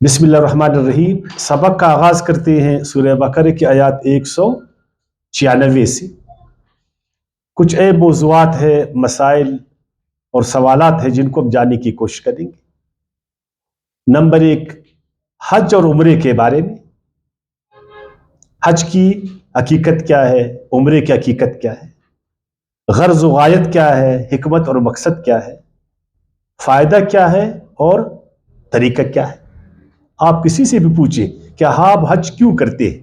بسم اللہ الرحمن الرحیم۔ سبق کا آغاز کرتے ہیں سورہ بقرہ کی آیات 196 سے۔ کچھ اہم موضوعات ہیں، مسائل اور سوالات ہیں جن کو ہم جاننے کی کوشش کریں گے۔ نمبر 1، حج اور عمرے کے بارے میں۔ حج کی حقیقت کیا ہے، عمرے کی حقیقت کیا ہے، غرض و غایت کیا ہے، حکمت اور مقصد کیا ہے، فائدہ کیا ہے اور طریقہ کیا ہے۔ آپ کسی سے بھی پوچھیں کہ آپ حج کیوں کرتے ہیں،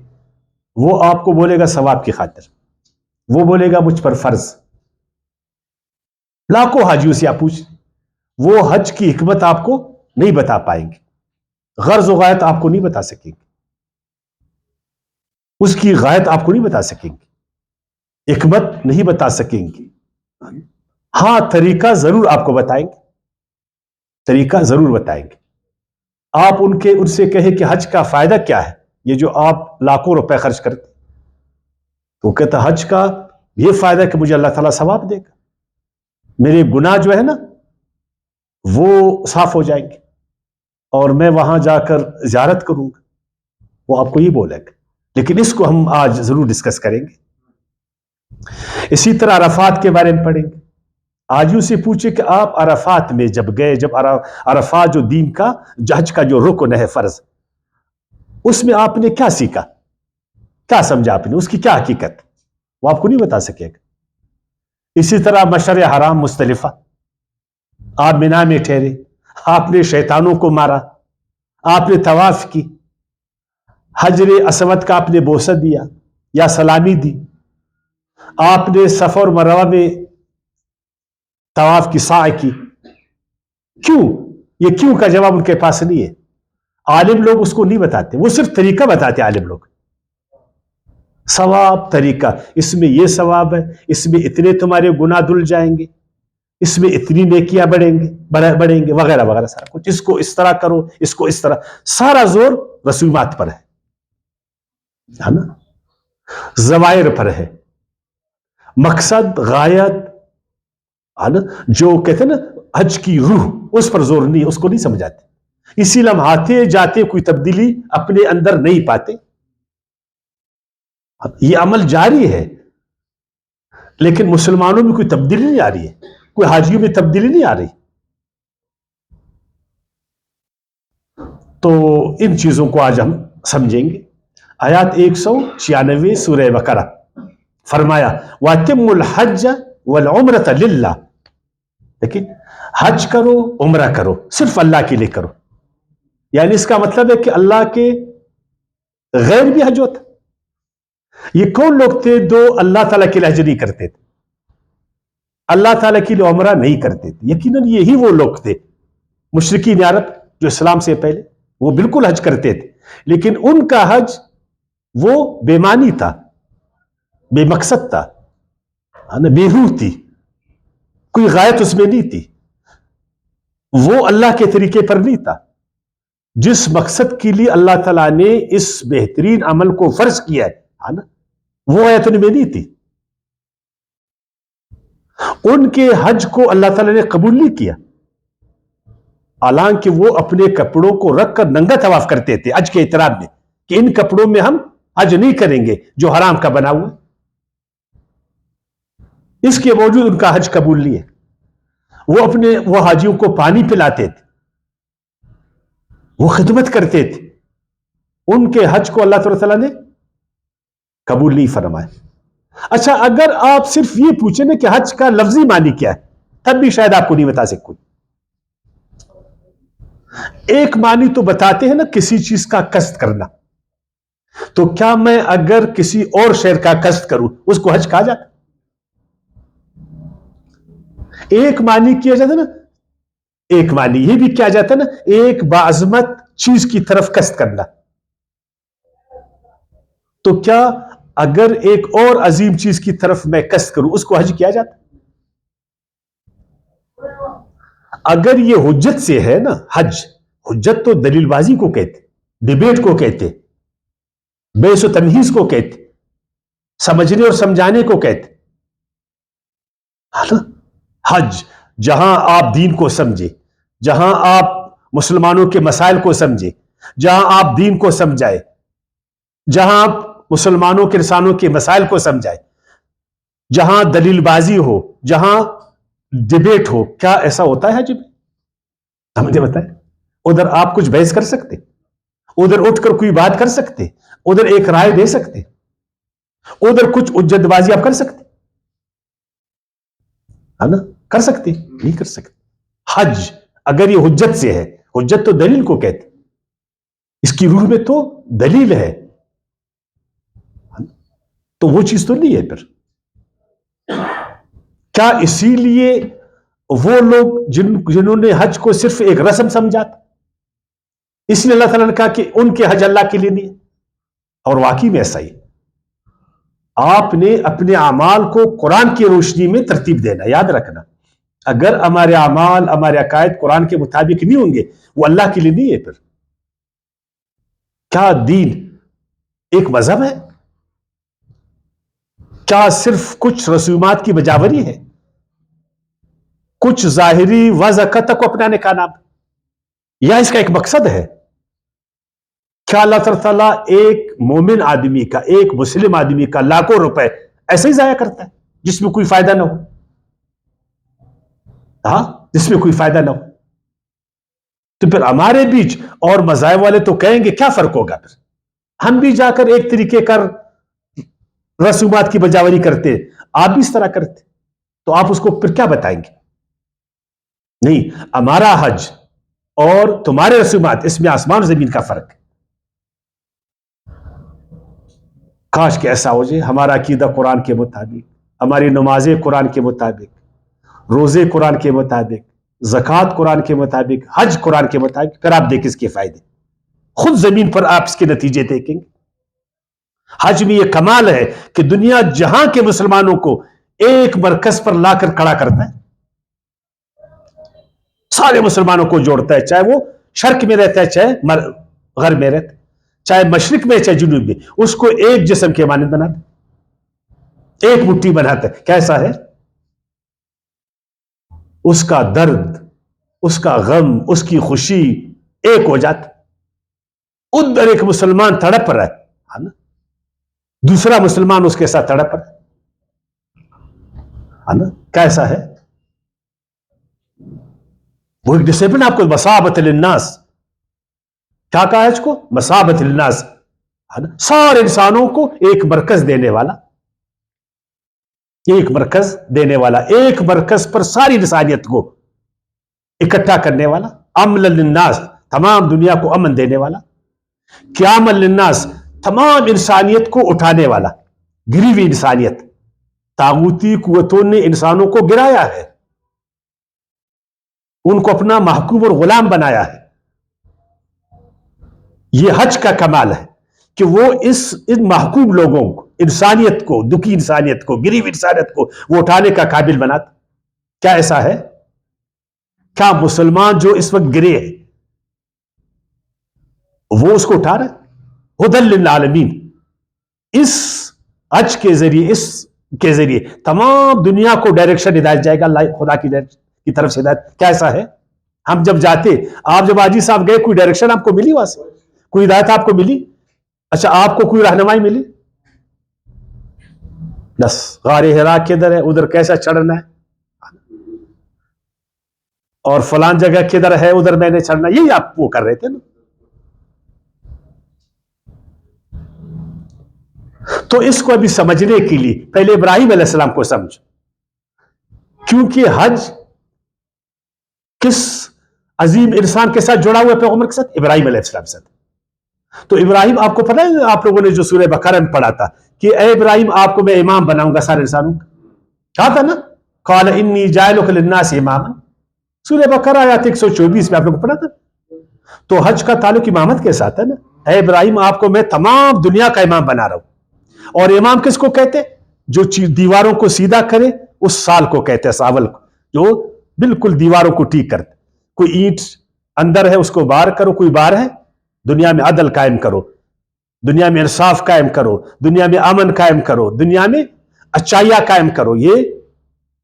وہ آپ کو بولے گا ثواب کی خاطر، وہ بولے گا مجھ پر فرض۔ لاکھوں حاجیوں سے آپ پوچھیں، وہ حج کی حکمت آپ کو نہیں بتا پائیں گے، غرض و غایت آپ کو نہیں بتا سکیں گے، اس کی غایت آپ کو نہیں بتا سکیں گے، حکمت نہیں بتا سکیں گے۔ ہاں، طریقہ ضرور آپ کو بتائیں گے، طریقہ ضرور بتائیں گے۔ آپ ان سے کہیں کہ حج کا فائدہ کیا ہے، یہ جو آپ لاکھوں روپے خرچ کرتے، تو وہ کہتا حج کا یہ فائدہ کہ مجھے اللہ تعالیٰ ثواب دے گا، میرے گناہ جو ہے نا وہ صاف ہو جائیں گے، اور میں وہاں جا کر زیارت کروں گا، وہ آپ کو یہ بولے گا۔ لیکن اس کو ہم آج ضرور ڈسکس کریں گے۔ اسی طرح عرفات کے بارے میں پڑھیں گے۔ حاجیوں سے پوچھے کہ آپ عرفات میں جب گئے، جب عرفات جو دین کا حج کا جو رکن ہے، فرض، اس میں آپ نے کیا سیکھا، کیا سمجھا آپ نے، اس کی کیا حقیقت، وہ آپ کو نہیں بتا سکے گا۔ اسی طرح مشعر حرام مزدلفہ، آپ مینا میں ٹھہرے، آپ نے شیطانوں کو مارا، آپ نے طواف کی، حجر اسود کا آپ نے بوسہ دیا یا سلامی دی، آپ نے صفا اور مروہ میں طواف کی سعی کی، کیوں؟ یہ کیوں کا جواب ان کے پاس نہیں ہے۔ عالم لوگ اس کو نہیں بتاتے، وہ صرف طریقہ بتاتے عالم لوگ، ثواب، طریقہ، اس میں یہ ثواب ہے، اس میں اتنے تمہارے گناہ دھل جائیں گے، اس میں اتنی نیکیاں بڑھیں گے وغیرہ وغیرہ، سارا کچھ، اس کو اس طرح کرو، اس کو اس طرح، سارا زور رسومات پر ہے نا، ظواہر پر ہے، مقصد، غایت، جو کہتے ہیں نا حج کی روح، اس پر زور نہیں، اس کو نہیں سمجھاتے، اسی لیے ہم آتے جاتے کوئی تبدیلی اپنے اندر نہیں پاتے۔ یہ عمل جاری ہے لیکن مسلمانوں میں کوئی تبدیلی نہیں آ رہی ہے، کوئی حاجیوں میں تبدیلی نہیں آ رہی۔ تو ان چیزوں کو آج ہم سمجھیں گے۔ آیات 196 سورہ بقرہ، فرمایا وَأَتِمُّوا الْحَجَّ وَالْعُمْرَةَ لِلَّهِ، دیکھیں، حج کرو، عمرہ کرو، صرف اللہ کے لیے کرو، یعنی اس کا مطلب ہے کہ اللہ کے غیر بھی حج ہوتا۔ یہ کون لوگ تھے جو اللہ تعالیٰ کے لیے حج نہیں کرتے تھے، اللہ تعالیٰ کے لیے عمرہ نہیں کرتے تھے؟ یقیناً یہی وہ لوگ تھے مشرکین عرب جو اسلام سے پہلے، وہ بالکل حج کرتے تھے، لیکن ان کا حج وہ بے معنی تھا، بے مقصد تھا، بے روح تھی، کوئی غایت اس میں نہیں تھی، وہ اللہ کے طریقے پر نہیں تھا۔ جس مقصد کے لیے اللہ تعالیٰ نے اس بہترین عمل کو فرض کیا ہے نا، وہ آیت ان میں نہیں تھی۔ ان کے حج کو اللہ تعالیٰ نے قبول نہیں کیا، حالانکہ وہ اپنے کپڑوں کو رکھ کر ننگا طواف کرتے تھے حج کے اعتراض میں کہ ان کپڑوں میں ہم حج نہیں کریں گے جو حرام کا بنا ہوا، اس کے باوجود ان کا حج قبول نہیں ہے۔ وہ حاجیوں کو پانی پلاتے تھے، وہ خدمت کرتے تھے، ان کے حج کو اللہ تعالیٰ نے قبول نہیں فرمایا۔ اچھا، اگر آپ صرف یہ پوچھیں نا کہ حج کا لفظی معنی کیا ہے، تب بھی شاید آپ کو نہیں بتا سکتے۔ ایک معنی تو بتاتے ہیں نا، کسی چیز کا قصد کرنا، تو کیا میں اگر کسی اور شہر کا قصد کروں اس کو حج کہا جاتا؟ ایک معنی کیا جاتا نا، ایک معنی یہ بھی کیا جاتا نا، ایک باعظمت چیز کی طرف قصد کرنا، تو کیا اگر ایک اور عظیم چیز کی طرف میں قصد کروں اس کو حج کیا جاتا؟ اگر یہ حجت سے ہے نا، حجت تو دلیل بازی کو کہتے، ڈیبیٹ کو کہتے، بحث و تمہیز کو کہتے، سمجھنے اور سمجھانے کو کہتے۔ حج، جہاں آپ دین کو سمجھے، جہاں آپ مسلمانوں کے مسائل کو سمجھے، جہاں آپ دین کو سمجھائے، جہاں آپ مسلمانوں کے انسانوں کے مسائل کو سمجھائے، جہاں دلیل بازی ہو، جہاں ڈیبیٹ ہو. کیا ایسا ہوتا ہے حج میں؟ مجھے بتائیں. ادھر آپ کچھ بحث کر سکتے، ادھر اٹھ کر کوئی بات کر سکتے، ادھر ایک رائے دے سکتے، ادھر کچھ حجت بازی آپ کر سکتے، ہے نا؟ کر سکتے؟ نہیں کر سکتے. حج اگر یہ حجت سے ہے، حجت تو دلیل کو کہتے، اس کی روح میں تو دلیل ہے، تو وہ چیز تو نہیں ہے. پھر کیا اسی لیے وہ لوگ جنہوں نے حج کو صرف ایک رسم سمجھا تھا، اس لیے اللہ تعالیٰ نے کہا کہ ان کے حج اللہ کے لیے نہیں ہے؟ اور واقعی میں ایسا ہی. آپ نے اپنے اعمال کو قرآن کی روشنی میں ترتیب دینا. یاد رکھنا، اگر ہمارے اعمال، ہمارے عقائد قرآن کے مطابق نہیں ہوں گے، وہ اللہ کے لیے نہیں ہے. پھر کیا دین ایک مذہب ہے؟ کیا صرف کچھ رسومات کی بجاوری ہے؟ کچھ ظاہری وضاحت کو اپنانے کا نام؟ یا اس کا ایک مقصد ہے؟ کیا اللہ تعالیٰ ایک مومن آدمی کا، ایک مسلم آدمی کا لاکھوں روپے ایسے ہی ضائع کرتا ہے جس میں کوئی فائدہ نہ ہو؟ ہاں، جس میں کوئی فائدہ نہ ہو. تو پھر ہمارے بیچ اور مذاہب والے تو کہیں گے کیا فرق ہوگا؟ پھر ہم بھی جا کر ایک طریقے کا رسومات کی بجاوری کرتے، آپ بھی اس طرح کرتے، تو آپ اس کو پھر کیا بتائیں گے؟ نہیں، ہمارا حج اور تمہارے رسومات، اس میں آسمان زمین کا فرق ہے. کاش کہ ایسا ہو جائے. ہمارا عقیدہ قرآن کے مطابق، ہماری نمازیں قرآن کے مطابق، روزے قرآن کے مطابق، زکوٰۃ قرآن کے مطابق، حج قرآن کے مطابق. پھر آپ دیکھیں اس کے فائدے، خود زمین پر آپ اس کے نتیجے دیکھیں گے. حج میں یہ کمال ہے کہ دنیا جہاں کے مسلمانوں کو ایک مرکز پر لا کر کھڑا کرتا ہے، سارے مسلمانوں کو جوڑتا ہے، چاہے وہ شرق میں رہتا ہے، چاہے غرب میں رہتا ہے، چاہے مشرق میں چاہے جنوب میں، اس کو ایک جسم کے مانند بناتا ہے، ایک مٹھی بناتا ہے. کیسا ہے؟ اس کا درد، اس کا غم، اس کی خوشی ایک ہو جاتا. ادھر ایک مسلمان تڑپ رہا ہے نا، دوسرا مسلمان اس کے ساتھ تڑپ رہا ہے نا. کیسا ہے وہ ایک ڈسپلن؟ آپ کو مسابت للناس کیا کہا ہے اس کو؟ مسابت للناس، سارے انسانوں کو ایک مرکز دینے والا، ایک مرکز دینے والا، ایک مرکز پر ساری انسانیت کو اکٹھا کرنے والا. امن للناس، تمام دنیا کو امن دینے والا. قیام للناس، تمام انسانیت کو اٹھانے والا. گری ہوئی انسانیت، طاغوتی قوتوں نے انسانوں کو گرایا ہے، ان کو اپنا محکوم اور غلام بنایا ہے. یہ حج کا کمال ہے کہ وہ ان محکوم لوگوں کو، انسانیت کو، دکھی انسانیت کو، گری ہوئی انسانیت کو وہ اٹھانے کا قابل بناتا. کیا ایسا ہے؟ کیا مسلمان جو اس وقت گرے ہیں وہ اس کو اٹھا رہا ہے؟ ہدی للعالمین. اس حج کے ذریعے تمام دنیا کو ڈائریکشن ہدایت جائے گا، اللہ خدا کی طرف سے ہدایت. کیسا ہے؟ ہم جب جاتے، آپ جب حاجی صاحب گئے، کوئی ڈائریکشن آپ کو ملی وہاں سے؟ کوئی ہدایت آپ کو ملی؟ اچھا، آپ کو کوئی رہنمائی ملی؟ بس غار حرا کدھر ہے، ادھر کیسا چڑھنا ہے، اور فلان جگہ کدھر ہے، ادھر میں نے چڑھنا، یہی آپ وہ کر رہے تھے نا. تو اس کو ابھی سمجھنے کے لیے پہلے ابراہیم علیہ السلام کو سمجھ، کیونکہ حج کس عظیم انسان کے ساتھ جڑا ہوا ہے؟ پیغمبر کے ساتھ، ابراہیم علیہ السلام سے. تو ابراہیم، آپ کو پتہ ہے آپ لوگوں نے جو سورہ بقرہ میں پڑھا تھا کہ اے ابراہیم آپ کو میں امام بناؤں گا سارے انسانوں کا، کہا تھا نا، قال انی جاعلک للناس اماما، سورہ بقرہ آیت 124 میں آپ لوگوں کو پڑھا تھا. تو حج کا تعلق امامت کے ساتھ ہے نا. اے ابراہیم آپ کو میں تمام دنیا کا امام بنا رہا ہوں. اور امام کس کو کہتے؟ جو دیواروں کو سیدھا کرے اس سال کو کہتے ہیں، ساول کو، جو بالکل دیواروں کو ٹھیک کرتے. کوئی اینٹ اندر ہے اس کو باہر کرو، کوئی باہر ہے، دنیا میں عدل قائم کرو، دنیا میں انصاف قائم کرو، دنیا میں امن قائم کرو، دنیا میں اچھائیاں قائم کرو. یہ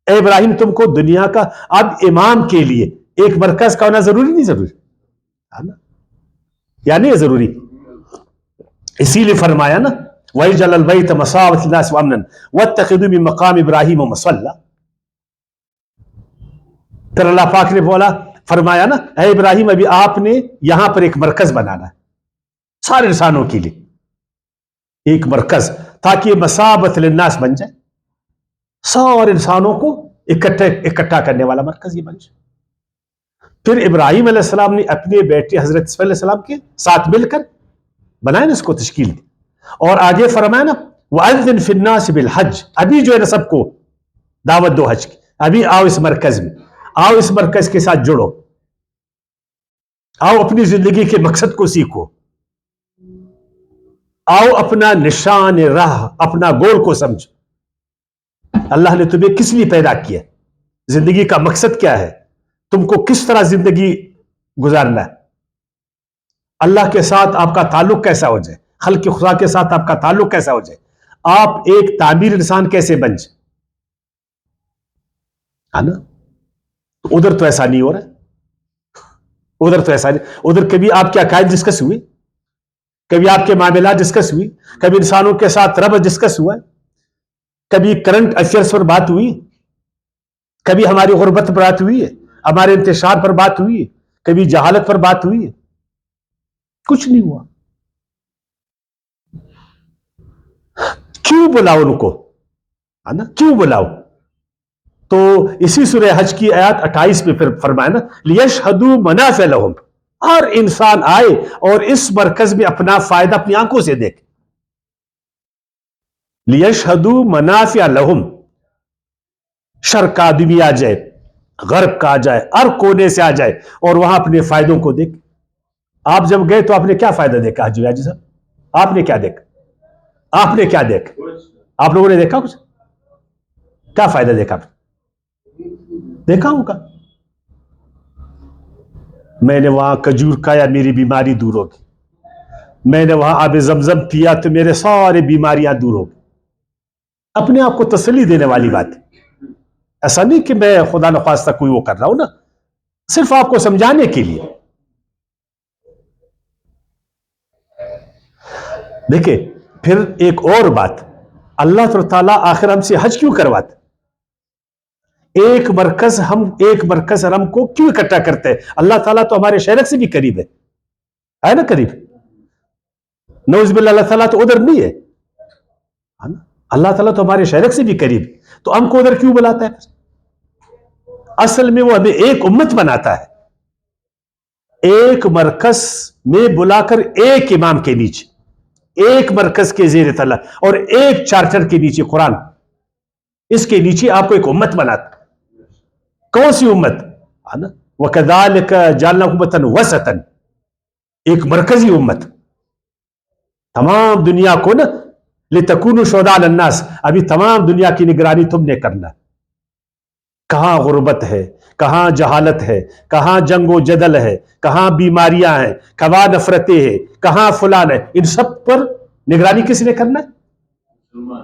اے ابراہیم تم کو دنیا کا، اب امام کے لیے ایک مرکز کا ہونا ضروری نہیں ضروری ہے نا؟ یا نہیں ضروری؟ اسی لیے فرمایا نا وَإِجْعَلَ الْبَيْتَ مَثَابَةً لِلنَّاسِ وَأَمْنًا وَاتَّخِذُوا مِن مَّقَامِ إِبْرَاهِيمَ مُصَلًّى. پھر اللہ پاک نے بولا فرمایا نا اے ابراہیم ابھی آپ نے یہاں پر ایک مرکز بنانا ہے سارے انسانوں کے لیے، ایک مرکز، تاکہ یہ مصابۃ للناس بن جائے، سارے انسانوں کو اکٹھا کرنے والا مرکز یہ بن جائے. پھر ابراہیم علیہ السلام نے اپنے بیٹے حضرت اسماعیل علیہ السلام کے ساتھ مل کر بنائے نا اس کو تشکیل دی، اور آگے فرمایا نا وَأَذِّن فِي النَّاسِ بِالْحَجِّ. ابھی جو ہے نا سب کو دعوت دو حج کی، ابھی آؤ اس مرکز میں، آؤ اس مرکز کے ساتھ جڑو، آؤ اپنی زندگی کے مقصد کو سیکھو، آؤ اپنا نشان راہ، اپنا گول کو سمجھو. اللہ نے تمہیں کس لیے پیدا کیا، زندگی کا مقصد کیا ہے، تم کو کس طرح زندگی گزارنا ہے، اللہ کے ساتھ آپ کا تعلق کیسا ہو جائے، خلق خدا کے ساتھ آپ کا تعلق کیسا ہو جائے، آپ ایک تعمیر انسان کیسے بن جائے. ہے نا؟ ادھر تو ایسا نہیں ہو رہا، ادھر تو ایسا نہیں. ادھر کبھی آپ کے عقائد ڈسکس ہوئے، کبھی آپ کے معاملات ڈسکس ہوئی، کبھی انسانوں کے ساتھ ربط ڈسکس ہوا، کبھی کرنٹ افیئرس پر بات ہوئی، کبھی ہماری غربت پر بات ہوئی ہے، ہمارے انتشار پر بات ہوئی ہے، کبھی جہالت پر بات ہوئی ہے، کچھ نہیں ہوا. کیوں بلاؤ ان کو، ہے نا؟ کیوں بلاؤ؟ تو اسی سورہ حج کی آیات 28 میں پھر فرمایا نا لِيَشْهَدُوا مَنَافِعَ لَهُمْ، ہر انسان آئے اور اس مرکز میں اپنا فائدہ اپنی آنکھوں سے دیکھے. لِيَشْهَدُوا مَنَافِعَ لَهُمْ، شرق کا آدمی آ جائے، غرب کا آ جائے، ہر کونے سے آ جائے اور وہاں اپنے فائدوں کو دیکھ. آپ جب گئے تو آپ نے کیا فائدہ دیکھا حاجی صاحب؟ آپ نے کیا دیکھا؟ آپ نے کیا دیکھا؟ آپ لوگوں نے دیکھا کچھ؟ کیا فائدہ دیکھا؟ دیکھا ہوگا میں نے وہاں کھجور کھایا میری بیماری دور ہوگی، میں نے وہاں آب زمزم پیا تو میرے سارے بیماریاں دور ہوگی. اپنے آپ کو تسلی دینے والی بات ہے. ایسا نہیں کہ میں خدا نخواستہ کوئی وہ کر رہا ہوں نا، صرف آپ کو سمجھانے کے لیے. دیکھیں پھر ایک اور بات، اللہ تعالیٰ آخر ہم سے حج کیوں کرواتے؟ ایک مرکز ہم کو کیوں اکٹھا کرتے ہیں؟ اللہ تعالیٰ تو ہمارے شہرک سے بھی قریب ہے نا؟ قریب نعوذ باللہ، اللہ تعالیٰ تو ادھر نہیں ہے، اللہ تعالیٰ تو ہمارے شہرک سے بھی قریب، تو ہم کو ادھر کیوں بلاتا ہے؟ اصل میں وہ ہمیں ایک امت بناتا ہے، ایک مرکز میں بلا کر ایک امام کے نیچے، ایک مرکز کے زیر تلہ اور ایک چارٹر کے نیچے قرآن، اس کے نیچے آپ کو ایک امت بناتا. کون سی امت؟ وَكَذَلِكَ جَعَلْنَاكُمْ أُمَّةً وَسَطًا، ایک مرکزی امت. تمام دنیا کو نا لِتَكُونُوا شُهَدَاءَ عَلَى النَّاسِ، ابھی تمام دنیا کی نگرانی تم نے کرنا. کہاں غربت ہے، کہاں جہالت ہے، کہاں جنگ و جدل ہے، کہاں بیماریاں ہیں، کہاں نفرتیں ہیں، کہاں فلان ہے، ان سب پر نگرانی کس نے کرنا ہے؟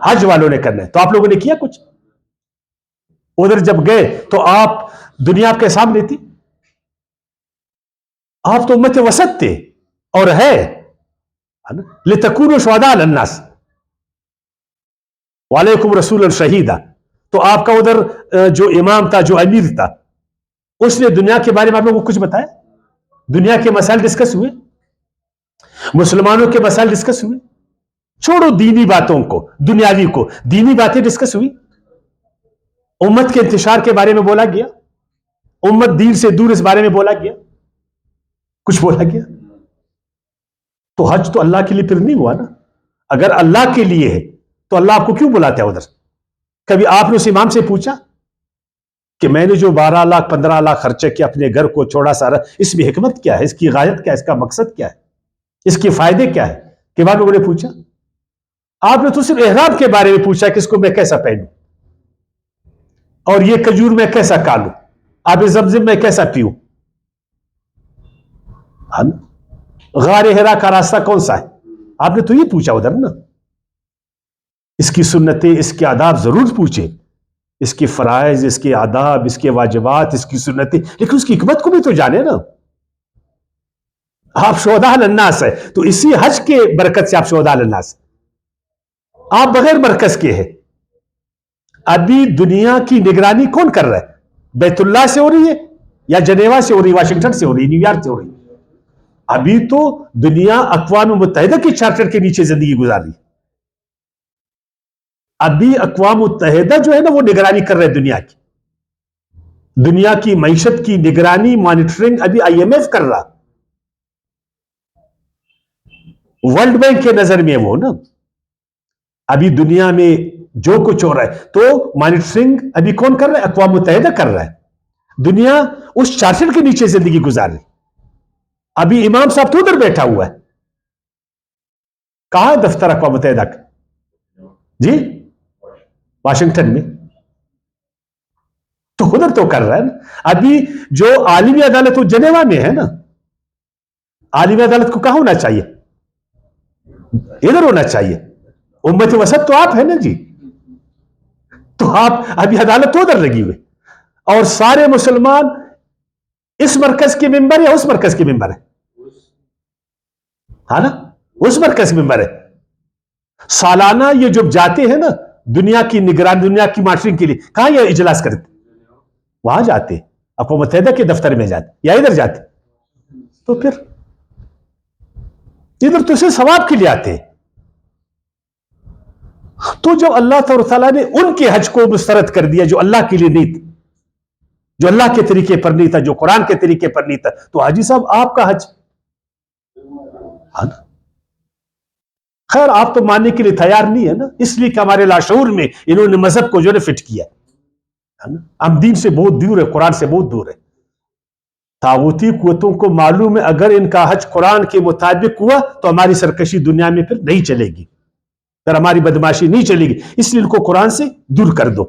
حج والوں نے کرنا ہے. تو آپ لوگوں نے کیا کچھ؟ ادھر جب گئے تو آپ دنیا آپ کے سامنے تھی، آپ تو امت وسط تھے اور ہے لِتَكُونُوا شُهَدَاءَ عَلَى النَّاسِ وَعَلَيْكُمْ رَسُولًا شَهِيدًا. تو آپ کا ادھر جو امام تھا، جو امیر تھا، اس نے دنیا کے بارے میں آپ لوگوں کو کچھ بتایا؟ دنیا کے مسائل ڈسکس ہوئے؟ مسلمانوں کے مسائل ڈسکس ہوئے؟ چھوڑو دینی باتوں کو، دنیاوی کو، دینی باتیں ڈسکس ہوئی؟ امت کے انتشار کے بارے میں بولا گیا؟ امت دین سے دور اس بارے میں بولا گیا؟ کچھ بولا گیا؟ تو حج تو اللہ کے لیے پھر نہیں ہوا نا. اگر اللہ کے لیے ہے تو اللہ آپ کو کیوں بلاتا ہے ادھر؟ کبھی آپ نے اس امام سے پوچھا کہ میں نے جو 12 لاکھ 15 لاکھ خرچہ کیا اپنے گھر کو چھوڑا سارا، اس میں حکمت کیا ہے، اس کی غایت کیا ہے، اس کا مقصد کیا ہے، اس کے فائدے کیا ہے؟ کہ بعد لوگوں نے پوچھا؟ آپ نے تو صرف احرام کے بارے میں پوچھا کہ اس کو میں کیسا پہنوں، اور یہ کھجور میں کیسا کھالوں، آب زمزم میں کیسا پیوں. غار ہرا کا راستہ کون سا ہے؟ آپ نے تو یہ پوچھا ادھر نا. اس کی سنتیں، اس کے آداب ضرور پوچھے، اس کے فرائض، اس کے آداب، اس کے واجبات، اس کی سنتیں، لیکن اس کی حکمت کو بھی تو جانے نا. آپ شہداء الناس ہے، تو اسی حج کے برکت سے آپ شہداء الناس، آپ بغیر مرکز کے ہیں. ابھی دنیا کی نگرانی کون کر رہا ہے؟ بیت اللہ سے ہو رہی ہے یا جنیوا سے ہو رہی ہے، واشنگٹن سے ہو رہی ہے، نیو یارک سے ہو رہی ہے؟ ابھی تو دنیا اقوام متحدہ کے چارٹر کے نیچے زندگی گزار رہی ہے. ابھی اقوام متحدہ جو ہے نا وہ نگرانی کر رہے ہیں دنیا کی، دنیا کی معیشت کی نگرانی مانیٹرنگ ابھی آئی ایم ایف کر رہا، ورلڈ بینک کے نظر میں وہ نا. ابھی دنیا میں جو کچھ ہو رہا ہے تو مانیٹرنگ ابھی کون کر رہا ہے؟ اقوام متحدہ کر رہا ہے. دنیا اس چارٹر کے نیچے زندگی گزار رہی. ابھی امام صاحب تو ادھر بیٹھا ہوا ہے، کہاں دفتر اقوام متحدہ کا؟ جی واشنگٹن میں. تو ادھر تو کر رہا ہے نا. ابھی جو عالمی عدالت وہ جنیوا میں ہے نا. عالمی عدالت کو کہاں ہونا چاہیے؟ ادھر ہونا چاہیے. امت وسط تو آپ ہیں نا جی، تو آپ ابھی عدالت تو ادھر لگی ہوئی، اور سارے مسلمان اس مرکز کے ممبر یا اس مرکز کے ممبر ہے؟ ہاں نا، اس مرکز ممبر ہے. سالانہ یہ جب جاتے ہیں نا دنیا کی نگرانی، دنیا کی مانیٹرنگ کے لیے، کہاں یہ اجلاس کرتے؟ وہاں جاتے، اقوام متحدہ کے دفتر میں جاتے یا ادھر جاتے. تو پھر ادھر تو صرف ثواب کے لیے آتے. تو جو اللہ تعالیٰ نے ان کے حج کو مسترد کر دیا جو اللہ کے لیے نہیں تھا، جو اللہ کے طریقے پر نہیں تھا، جو قرآن کے طریقے پر نہیں تھا، تو حاجی صاحب آپ کا حج. خیر آپ تو ماننے کے لیے تیار نہیں ہے نا، اس لیے کہ ہمارے لاشعور میں انہوں نے مذہب کو جو ہے فٹ کیا. ہم دین سے بہت دور ہے، قرآن سے بہت دور ہے. طاغوتی قوتوں کو معلوم ہے اگر ان کا حج قرآن کے مطابق ہوا تو ہماری سرکشی دنیا میں پھر نہیں چلے گی، پھر ہماری بدماشی نہیں چلے گی، اس لیے ان کو قرآن سے دور کر دو.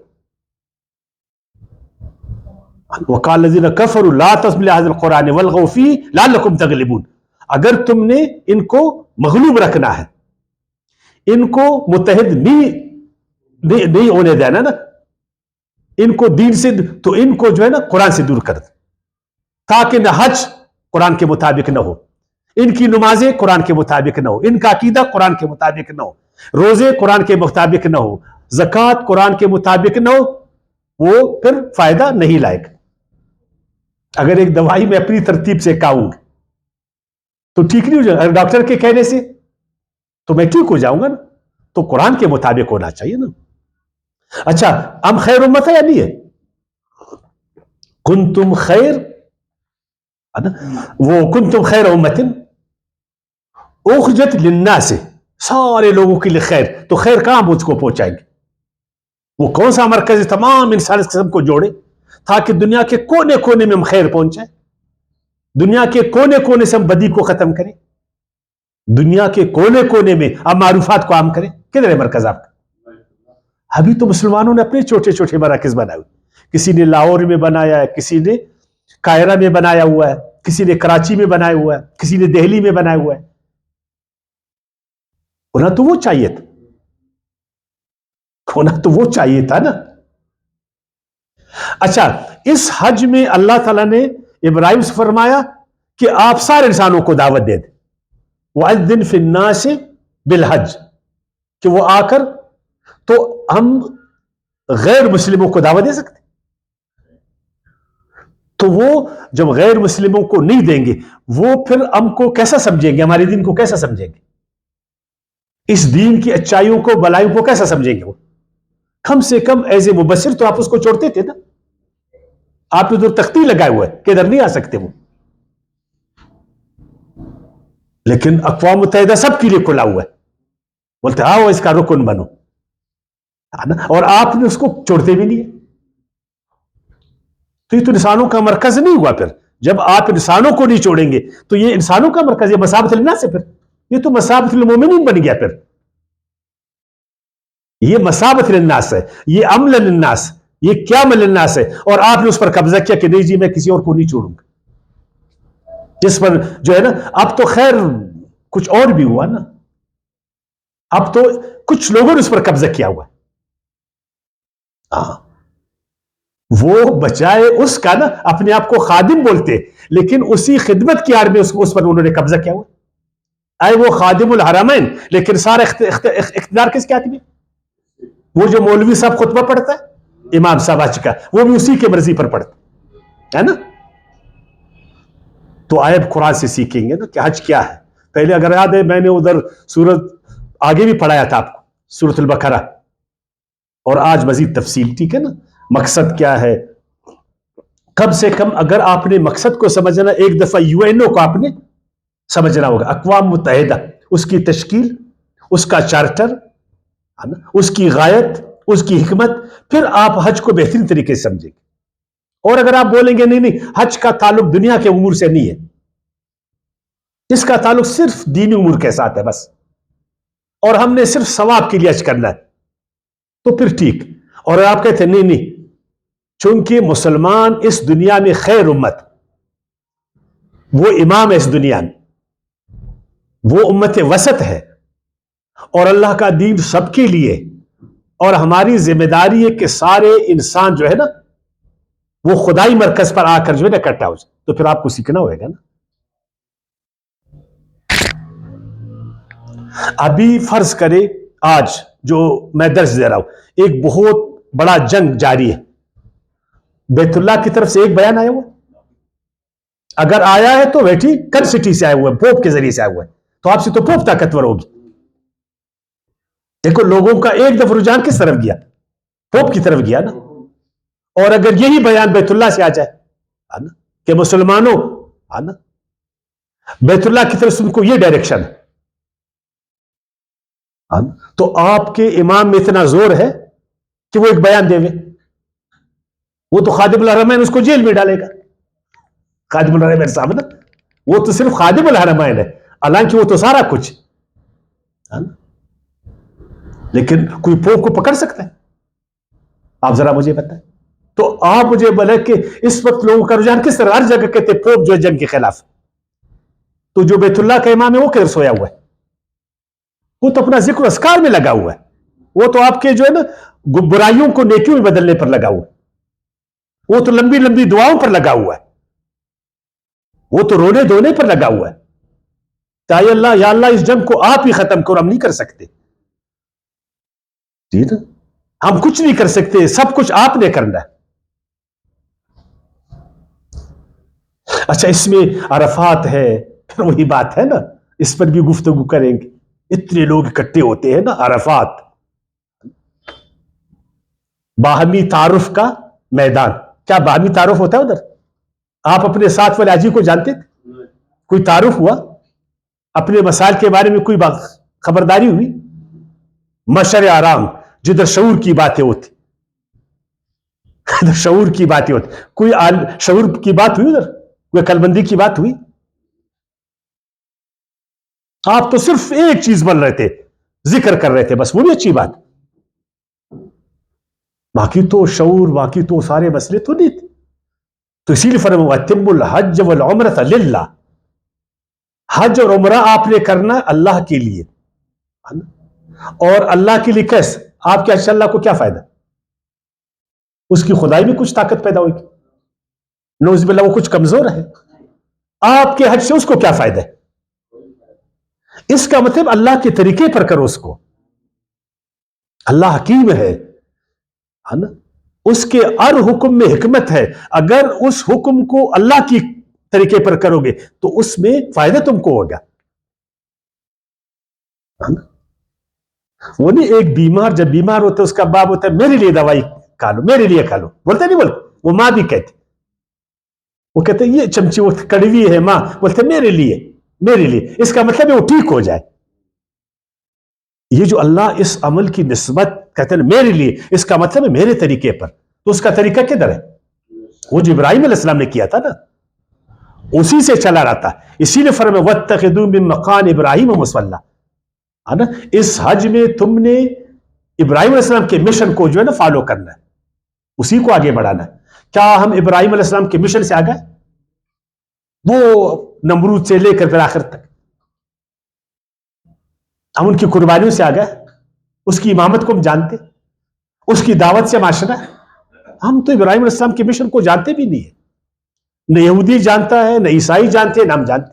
وقال الذين كفروا لا تسمعوا لهذا القرآن والغوا فيه لعلكم تغلبون. اگر تم نے ان کو مغلوب رکھنا ہے، ان کو متحد نہیں ہونے دینا نا، ان کو دین سے، تو ان کو جو ہے نا قرآن سے دور کر دو، تاکہ نہ حج قرآن کے مطابق نہ ہو، ان کی نمازیں قرآن کے مطابق نہ ہو، ان کا عقیدہ قرآن کے مطابق نہ ہو، روزے قرآن کے مطابق نہ ہو، زکوٰۃ قرآن کے مطابق نہ ہو. وہ پھر فائدہ نہیں لائے گا. اگر ایک دوائی میں اپنی ترتیب سے کھاؤں گا تو ٹھیک نہیں ہو جائے گا. اگر ڈاکٹر کے کہنے سے تو میں ٹھیک ہو جاؤں گا نا. تو قرآن کے مطابق ہونا چاہیے نا. اچھا ہم خیر امت ہے یا نہیں ہے؟ کنتم خیر، وہ کنتم خیر امت اخرجت للناس، سارے لوگوں کے لیے خیر. تو خیر کہاں مجھ کو پہنچائیں گے؟ وہ کون سا مرکز تمام انسان اس قسم کو جوڑے تاکہ دنیا کے کونے کونے میں ہم خیر پہنچائیں، دنیا کے کونے کونے سے ہم بدی کو ختم کریں، دنیا کے کونے کونے میں ہم معروفات کو عام کریں. کدھر ہے مرکز آپ کا؟ ابھی تو مسلمانوں نے اپنے چھوٹے چھوٹے مراکز بنائے ہوئے. کسی نے لاہور میں بنایا ہے، کسی نے قاہرہ میں بنایا ہوا ہے، کسی نے کراچی میں بنایا ہوا ہے، کسی نے دہلی میں بنایا ہوا ہے. ہونا تو وہ چاہیے تھا، ہونا تو وہ چاہیے تھا نا. اچھا اس حج میں اللہ تعالیٰ نے ابراہیم سے فرمایا کہ آپ سارے انسانوں کو دعوت دے دیں. وَأَذِّنْ فِي النَّاسِ بِالْحَجِّ، کہ وہ آ کر، تو ہم غیر مسلموں کو دعوت دے سکتے؟ تو وہ جب غیر مسلموں کو نہیں دیں گے وہ پھر ہم کو کیسا سمجھیں گے؟ ہمارے دین کو کیسا سمجھیں گے؟ اس دین کی اچائیوں کو بلائیوں کو کیسا سمجھیں گے؟ وہ کم سے کم ایز اے مبشر تو آپ اس کو چھوڑتے تھے نا. آپ نے تو تختی لگائے ہوئے کہ ادھر نہیں آ سکتے وہ. لیکن اقوام متحدہ سب کے لیے کھلا ہوا ہے، بولتے آؤ اس کا رکن بنو، اور آپ نے اس کو چھوڑتے بھی نہیں. تو یہ تو انسانوں کا مرکز نہیں ہوا. پھر جب آپ انسانوں کو نہیں چھوڑیں گے تو یہ انسانوں کا مرکز، یہ مسابت للناس ہے. پھر یہ تو مسابت للمومنین بن گیا. پھر یہ مسابت للناس ہے، یہ امن للناس، یہ قیام للناس ہے، اور آپ نے اس پر قبضہ کیا کہ نہیں جی میں کسی اور کو نہیں چھوڑوں گا. جس پر جو ہے نا، اب تو خیر کچھ اور بھی ہوا نا، اب تو کچھ لوگوں نے اس پر قبضہ کیا ہوا ہے. وہ بجائے اس کا نا اپنے آپ کو خادم بولتے، لیکن اسی خدمت کی آڑ میں اس پر انہوں نے قبضہ کیا ہوا. آئے وہ خادم الحرمین، لیکن سارا اقتدار کس کے ہاتھ میں؟ وہ جو مولوی صاحب خطبہ پڑھتا ہے، امام صاحب آ چکا، وہ بھی اسی کے مرضی پر پڑھتا ہے نا. تو آئے قرآن سے سیکھیں گے نا کہ حج کیا ہے. پہلے اگر یاد ہے میں نے ادھر سورت آگے بھی پڑھایا تھا آپ کو، سورت البقرہ، اور آج مزید تفصیل. ٹھیک ہے نا. مقصد کیا ہے؟ کم سے کم اگر آپ نے مقصد کو سمجھنا، ایک دفعہ یو این او کو آپ نے سمجھنا ہوگا، اقوام متحدہ، اس کی تشکیل، اس کا چارٹر، اس کی غایت، اس کی حکمت، پھر آپ حج کو بہترین طریقے سے سمجھیں گے. اور اگر آپ بولیں گے نہیں حج کا تعلق دنیا کے امور سے نہیں ہے، اس کا تعلق صرف دینی امور کے ساتھ ہے بس، اور ہم نے صرف ثواب کے لیے حج کرنا ہے، تو پھر ٹھیک. اور آپ کہتے ہیں نہیں چونکہ مسلمان اس دنیا میں خیر امت، وہ امام ہے اس دنیا میں، وہ امت وسط ہے، اور اللہ کا دین سب کے لیے، اور ہماری ذمہ داری ہے کہ سارے انسان جو ہے نا وہ خدائی مرکز پر آ کر جو ہے نا اکٹھا ہو جائے. تو پھر آپ کو سیکھنا ہوئے گا نا. ابھی فرض کرے آج جو میں درس دے رہا ہوں، ایک بہت بڑا جنگ جاری ہے، بیت اللہ کی طرف سے ایک بیان آیا ہوا، اگر آیا ہے تو بیٹھی کن سٹی سے آیا ہوا ہے، پوپ کے ذریعے سے آیا ہوا ہے، تو آپ سے تو پوپ طاقتور ہوگی. دیکھو لوگوں کا ایک دفعہ رجحان کس طرف گیا؟ پوپ کی طرف گیا نا. اور اگر یہی بیان بیت اللہ سے آ جائے کہ مسلمانوں بیت اللہ کی طرف سے ان کو یہ ڈائریکشن، تو آپ کے امام میں اتنا زور ہے کہ وہ ایک بیان دے، وہ تو خادم الحرمین اس کو جیل میں ڈالے گا. خادم الحرمین صاحب نا، وہ تو صرف خادم الحرمین ہے، حالانکہ وہ تو سارا کچھ، لیکن کوئی پوپ کو پکڑ سکتا ہے؟ آپ ذرا مجھے بتائیں. تو آپ مجھے بولے کہ اس وقت لوگوں کا رجحان کس طرح؟ ہر جگہ کہتے پوپ جو ہے جنگ کے خلاف، تو جو بیت اللہ کا امام ہے وہ کدھر سویا ہوا ہے؟ وہ تو اپنا ذکر اذکار میں لگا ہوا ہے، وہ تو آپ کے جو ہے نا برائیوں کو نیکیوں میں بدلنے پر لگا ہوا ہے، وہ تو لمبی لمبی دعاؤں پر لگا ہوا ہے، وہ تو رونے دھونے پر لگا ہوا ہے. یا اللہ اس جنگ کو آپ ہی ختم کرو، ہم نہیں کر سکتے. ہم کچھ نہیں کر سکتے، سب کچھ آپ نے کرنا ہے. اچھا اس میں عرفات ہے، پھر وہی بات ہے نا، اس پر بھی گفتگو کریں گے. اتنے لوگ اکٹھے ہوتے ہیں نا عرفات، باہمی تعارف کا میدان. کیا باہمی تعارف ہوتا ہے ادھر؟ آپ اپنے ساتھ والے حاجی کو جانتے تھے؟ کوئی تعارف ہوا؟ اپنے مسائل کے بارے میں کوئی خبرداری ہوئی؟ مشر آرام جدھر شعور کی باتیں ہوتی، شعور کی باتیں ہوتی، کوئی شعور کی بات ہوئی ادھر؟ کوئی عقل مندی کی بات ہوئی؟ آپ تو صرف ایک چیز بن رہے تھے، ذکر کر رہے تھے بس، وہ بھی اچھی بات، باقی تو شعور، باقی تو سارے مسئلے تو نہیں تھے. تو اسی لیے فرمایا وَأَتِمُّ الْحَجَّ وَالْعُمْرَةَ لِلَّهِ، حج اور عمرہ آپ نے کرنا اللہ کے لیے. اور اللہ کے لیے کیسے؟ آپ کے حج سے اللہ کو کیا فائدہ؟ اس کی خدائی میں کچھ طاقت پیدا ہوگی؟ نعوذ باللہ وہ کچھ کمزور ہے. آپ کے حج سے اس کو کیا فائدہ ہے؟ اس کا مطلب اللہ کے طریقے پر کرو اس کو. اللہ حکیم ہے نا، اس کے ہر حکم میں حکمت ہے. اگر اس حکم کو اللہ کی طریقے پر کرو گے تو اس میں فائدہ تم کو ہوگا. وہ نہیں ایک بیمار جب بیمار ہوتا ہے اس کا باپ ہوتا ہے میرے لیے دوائی کھا لو، میرے لیے کھا لو، بولتے نہیں بولتے؟ وہ ماں بھی کہتی، وہ کہتے یہ چمچی وہ کڑوی ہے ماں، بولتے میرے لیے، میرے لیے. اس کا مطلب ہے وہ ٹھیک ہو جائے. یہ جو اللہ اس عمل کی نسبت کہتے ہیں میرے لیے، اس کا مطلب ہے میرے طریقے پر. تو اس کا طریقہ کدھر ہے؟ وہ جو ابراہیم علیہ السلام نے کیا تھا نا، اسی سے چلا رہا تھا. اسی لیے فرمایا وَاتَّخِذُوا مِن مَّقَامِ إِبْرَاهِيمَ مُصَلًّى، اس حج میں تم نے ابراہیم علیہ السلام کے مشن کو جو ہے نا فالو کرنا ہے، اسی کو آگے بڑھانا ہے. کیا ہم ابراہیم علیہ السلام کے مشن سے آگئے؟ وہ نمرود سے لے کر پھر آخر تک ہم ان کی قربانیوں سے آگئے، اس کی امامت کو ہم جانتے، اس کی دعوت سے معاشرہ. ہم تو ابراہیم علیہ السلام کے مشن کو جانتے بھی نہیں ہے، نہ یہودی جانتا ہے، نہ عیسائی جانتے ہیں، نہ ہم جانتے،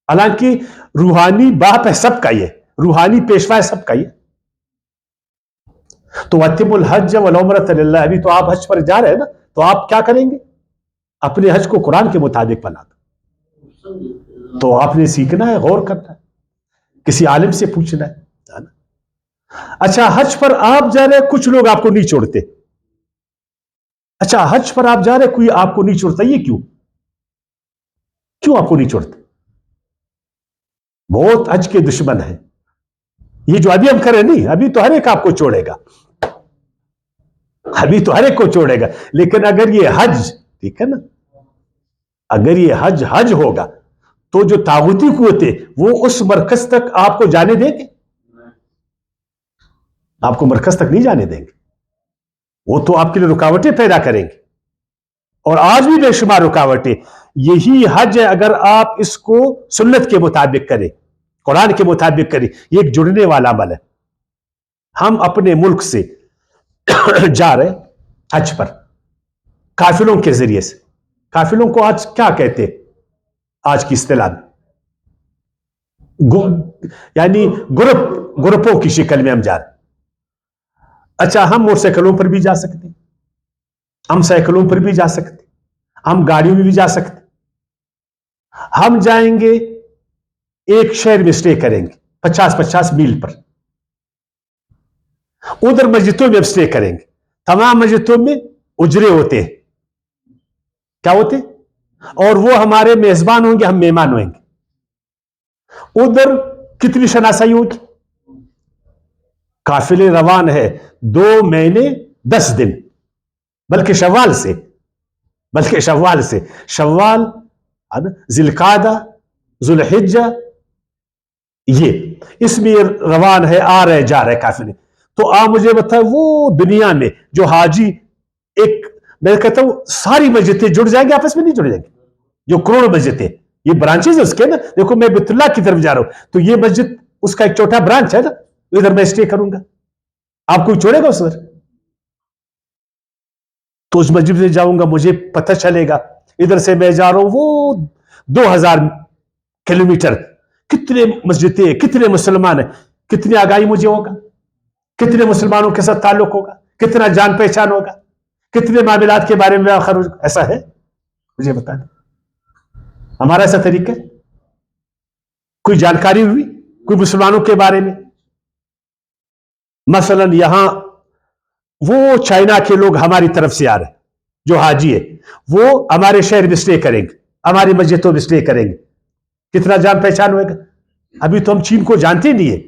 حالانکہ روحانی باپ ہے سب کا، یہ روحانی پیشوا ہے سب کا یہ. تو وَأَتِمُّ الْحَجَّ وَالْعُمْرَةَ لِلَّهِ، ابھی تو آپ حج پر جا رہے ہیں نا، تو آپ کیا کریں گے؟ اپنے حج کو قرآن کے مطابق بنا دو. تو آپ نے سیکھنا ہے، غور کرنا ہے، کسی عالم سے پوچھنا ہے. اچھا حج پر آپ جا رہے ہیں، کچھ لوگ آپ کو نہیں چھوڑتے. اچھا حج پر آپ جا رہے ہیں، کوئی آپ کو نہیں چھوڑتا، یہ کیوں آپ کو نہیں چھوڑتے؟ بہت حج کے دشمن ہیں. یہ جو ابھی ہم کریں نہیں، ابھی تو ہر ایک آپ کو چھوڑے گا، ابھی تو ہر ایک کو چھوڑے گا، لیکن اگر یہ حج، ٹھیک ہے نا، اگر یہ حج ہوگا تو جو طاغوتی قوتیں وہ اس مرکز تک آپ کو جانے دیں گے؟ آپ کو مرکز تک نہیں جانے دیں گے، وہ تو آپ کے لیے رکاوٹیں پیدا کریں گے، اور آج بھی بے شمار رکاوٹیں. یہی حج ہے، اگر آپ اس کو سنت کے مطابق کریں، قرآن کے مطابق کریں، یہ ایک جڑنے والا عمل ہے. ہم اپنے ملک سے جا رہے حج پر قافلوں کے ذریعے سے. قافلوں کو آج کیا کہتے ہیں آج کی اصطلاح میں؟ یعنی گروپوں کی شکل میں ہم جا رہے ہیں. اچھا ہم موٹر سائیکلوں پر بھی جا سکتے ہیں، ہم سائیکلوں پر بھی جا سکتے ہیں، ہم گاڑیوں میں بھی جا سکتے ہیں. ہم جائیں گے ایک شہر میں اسٹے کریں گے 50 میل پر، ادھر مسجدوں میں اسٹے کریں گے. تمام مسجدوں میں اجرے ہوتے ہیں، کیا ہوتے ہیں؟ اور وہ ہمارے میزبان ہوں گے، ہم مہمان ہوئیں گے. ادھر کتنی شناسائی ہوگی؟ قافلے روان ہے 2 مہینے 10 دن، بلکہ شوال سے شوال، ذی القعدہ، ذو الحجہ، یہ اس میں روان ہے، آ رہے جا رہے قافلے. تو آپ مجھے بتائیں وہ دنیا میں جو حاجی، ایک میں کہتا ہوں ساری مسجدیں جڑ جائیں گے، آپس میں نہیں جڑ جائیں گے؟ جو کروڑ مسجدیں، یہ برانچز ہے اس کے نا. دیکھو میں بیت اللہ کی طرف جا رہا ہوں تو یہ مسجد اس کا ایک چھوٹا برانچ ہے نا، ادھر میں اسٹے کروں گا، آپ کوئی چھوڑے گا اس پر؟ تو اس مسجد سے جاؤں گا، مجھے پتہ چلے گا ادھر سے میں جا رہا ہوں وہ 2000 کلومیٹر، کتنے مسجدیں، کتنے مسلمان ہیں، کتنی آگاہی مجھے ہوگا، کتنے مسلمانوں کے ساتھ تعلق ہوگا، کتنا جان پہچان ہوگا، کتنے معاملات کے بارے میں آخر. ایسا ہے؟ مجھے بتانا ہمارا ایسا طریقہ ہے؟ کوئی جانکاری ہوئی کوئی مسلمانوں کے بارے میں؟ مثلا یہاں وہ چائنا کے لوگ ہماری طرف سے آ رہے ہیں، جو حاجی ہے وہ ہمارے شہر میں اسٹے کریں گے، ہماری مسجدوں میں اسٹے کریں گے، کتنا جان پہچان ہوئے گا؟ ابھی تو ہم چین کو جانتے نہیں ہے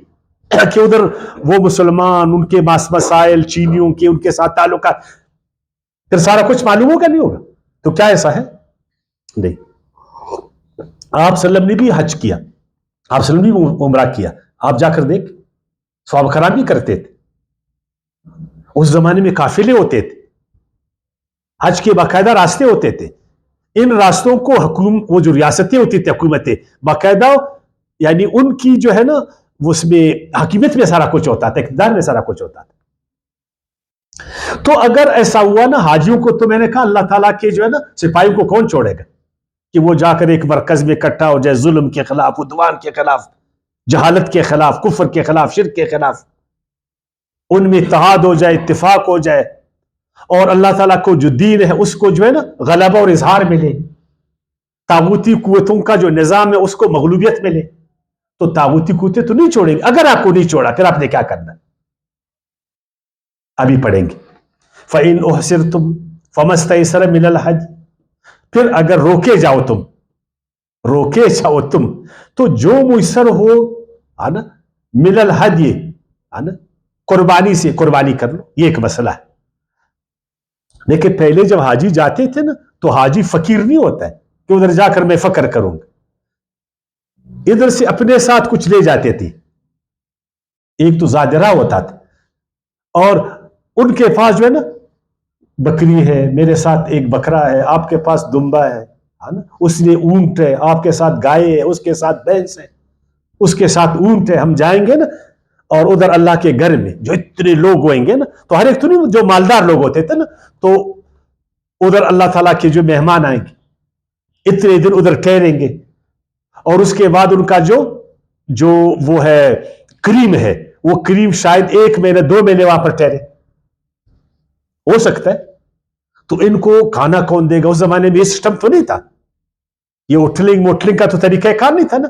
کہ ادھر وہ مسلمان، ان کے مسائل، چینیوں کے، ان کے ساتھ تعلقات، پھر سارا کچھ معلوم ہوگا نہیں ہوگا؟ تو کیا ایسا ہے؟ نہیں. آپ صلی اللہ علیہ وسلم نے بھی حج کیا، آپ صلی اللہ علیہ وسلم نے بھی عمرہ کیا، آپ جا کر دیکھ، ثواب خراب بھی کرتے تھے. اس زمانے میں قافلے ہوتے تھے، حج کے باقاعدہ راستے ہوتے تھے. ان راستوں کو وہ جو ریاستیں ہوتی تھی، حکومتیں باقاعدہ، یعنی ان کی جو ہے نا اس میں حکیمیت میں سارا کچھ ہوتا تھا، اقتدار میں سارا کچھ ہوتا تھا. تو اگر ایسا ہوا نا حاجیوں کو، تو میں نے کہا اللہ تعالیٰ کے جو ہے نا سپاہیوں کو کون چھوڑے گا کہ وہ جا کر ایک مرکز میں اکٹھا ہو جائے، ظلم کے خلاف، عدوان کے خلاف، جہالت کے خلاف، کفر کے خلاف، شرک کے خلاف، ان میں اتحاد ہو جائے، اتفاق ہو جائے، اور اللہ تعالیٰ کو جو دین ہے اس کو جو ہے نا غلبہ اور اظہار ملے، طاغوتی قوتوں کا جو نظام ہے اس کو مغلوبیت ملے. تو طاغوتی قوتیں تو نہیں چھوڑیں گے. اگر آپ کو نہیں چھوڑا پھر آپ نے کیا کرنا؟ ابھی پڑھیں گے. فَإِنْ أُحْصِرْتُمْ فَمَا اسْتَيْسَرَ مِنَ الْحَدْيِ، پھر اگر روکے جاؤ تم تو جو میسر ہو نا مِنَ الْحَدْيِ، قربانی سے قربانی کر لو. یہ ایک مسئلہ ہے. لیکن پہلے جب حاجی جاتے تھے نا تو حاجی فقیر نہیں ہوتا ہے کہ ادھر جا کر میں فقر کروں گا، ادھر سے اپنے ساتھ کچھ لے جاتے تھے. ایک تو زادرہ ہوتا تھا، اور ان کے پاس جو ہے نا بکری ہے، میرے ساتھ ایک بکرا ہے، آپ کے پاس دمبا ہے، اس نے اونٹ ہے، آپ کے ساتھ گائے ہے، اس کے ساتھ بھینس ہے، اس کے ساتھ اونٹ ہے. ہم جائیں گے نا اور ادھر اللہ کے گھر میں جو اتنے لوگ ہوئیں گے نا، تو ہر ایک تو نہیں، جو مالدار لوگ ہوتے تھے نا، تو ادھر اللہ تعالیٰ کے جو مہمان آئیں گے اتنے دن ادھر ٹھہریں گے، اور اس کے بعد ان کا جو وہ ہے کریم ہے، وہ کریم شاید 1 مہینے 2 مہینے وہاں پر ٹھہرے، ہو سکتا ہے. تو ان کو کھانا کون دے گا؟ اس زمانے میں یہ سسٹم تو نہیں تھا، یہ ہوٹلنگ موٹلنگ کا تو طریقہ کار نہیں تھا نا،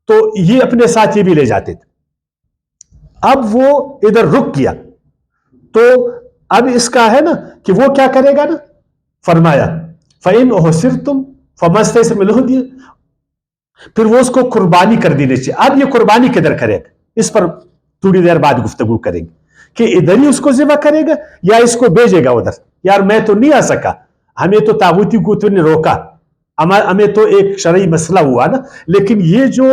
تو یہ اپنے ساتھ یہ بھی لے جاتے تھے. اب وہ ادھر رک گیا، تو اب اس کا ہے نا کہ وہ کیا کرے گا نا، فرمایا فَإِنْ أُحْصِرْتُمْ فَمَا اسْتَيْسَرَ مِنَ الْهَدْيِ، پھر وہ اس کو قربانی کر دینے چاہیے. اب یہ قربانی کدھر کرے گا، اس پر تھوڑی دیر بعد گفتگو کریں گے کہ ادھر ہی اس کو ذبح کرے گا یا اس کو بھیجے گا ادھر. یار میں تو نہیں آ سکا، ہمیں تو طاغوتی قوتوں نے روکا، ہمیں تو ایک شرعی مسئلہ ہوا نا، لیکن یہ جو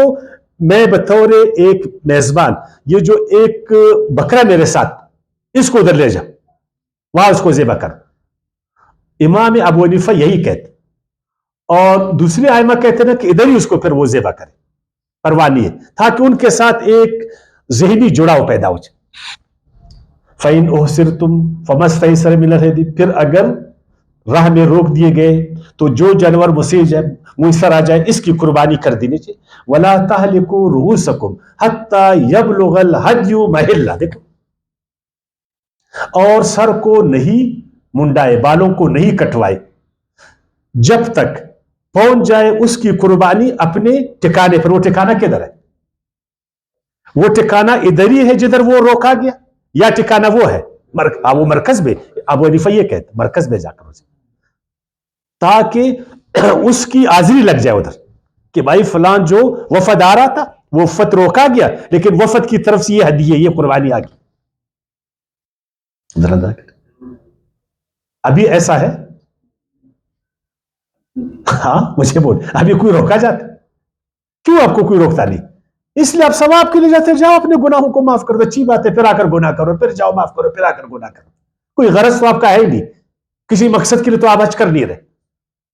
میں بطور ایک میزبان، یہ جو ایک بکرا میرے ساتھ، اس کو ادھر لے جا، وہاں اس کو ذبح کر. امام ابو حنیفہ یہی کہتے، اور دوسرے ائمہ کہتے ہیں کہ ادھر ہی اس کو پھر وہ ذبح کرے، پرواہ نہیں ہے، تاکہ ان کے ساتھ ایک ذہنی جڑاؤ پیدا ہو جائے. فَإِنْ أُحْصِرْتُمْ فَمَا اسْتَيْسَرَ مِنَ الْهَدْيِ، پھر اگر راہ میں روک دیے گئے تو جو جانور میسر آ جائے اس کی قربانی کر دینی چاہیے. وَلَا تَحْلِقُوا رُؤُوسَكُمْ حَتَّى يَبْلُغَ الْهَدْيُ مَحِلَّهُ، دیکھو، اور سر کو نہیں منڈائے، بالوں کو نہیں کٹوائے جب تک پہنچ جائے اس کی قربانی اپنے ٹھکانے پر. وہ ٹھکانہ کدھر ہے؟ وہ ٹھکانہ ادھر ہی ہے جدھر وہ روکا گیا، یا ٹھکانہ وہ ہے وہ مرکز میں؟ ابو حنیفہ یہ کہتے مرکز میں جا کر اسے، تاکہ اس کی حاضری لگ جائے ادھر کہ بھائی فلان جو وفد آ رہا تھا، وہ وفد روکا گیا، لیکن وفد کی طرف سے یہ ہدیہ، یہ قربانی آ گئی. ابھی ایسا ہے؟ ہاں مجھے بول، ابھی کوئی روکا جاتا؟ کیوں آپ کو کوئی روکتا نہیں؟ اس لیے آپ ثواب کے لیے جاتے، جاؤ اپنے گناہوں کو معاف کرو، اچھی بات ہے، پھر آ کر گناہ کرو، پھر جاؤ معاف کرو، پھر آ کر گناہ کرو. کوئی غرض تو آپ کا ہے ہی نہیں، کسی مقصد کے لیے تو آپ حج کر نہیں رہے،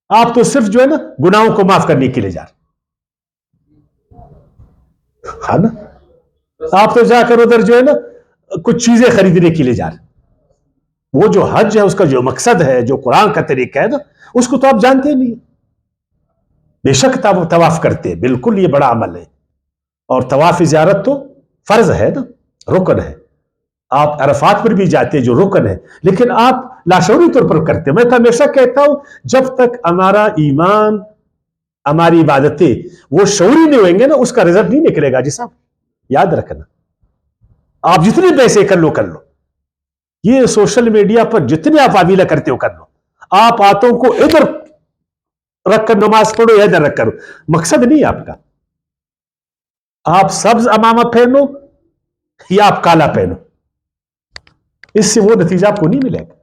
آپ تو صرف جو ہے نا گناہوں کو معاف کرنے کے لیے جا رہے، ہاں نا؟ آپ تو جا کر ادھر جو ہے نا کچھ چیزیں خریدنے کے لیے جا رہے. وہ جو حج ہے اس کا جو مقصد ہے، جو قرآن کا طریقہ ہے نا، اس کو تو آپ جانتے ہی نہیں. بے شک طواف کرتے، بالکل یہ بڑا عمل ہے، اور طواف زیارت تو فرض ہے نا، رکن ہے. آپ عرفات پر بھی جاتے جو رکن ہے، لیکن آپ لاشعوری طور پر کرتے. میں تو ہمیشہ کہتا ہوں جب تک ہمارا ایمان، ہماری عبادتیں وہ شعوری نہیں ہوئیں گے نا، اس کا رزلٹ نہیں نکلے گا. جی صاحب یاد رکھنا، آپ جتنے پیسے کر لو، یہ سوشل میڈیا پر جتنے آپ عویلہ کرتے ہو کر لو، آپ ہاتھوں کو ادھر رکھ کر نماز پڑھو یا ادھر رکھ کر، مقصد نہیں آپ کا. آپ سبز امامہ پہنو یا آپ کالا پہنو، اس سے وہ نتیجہ آپ کو نہیں ملے گا.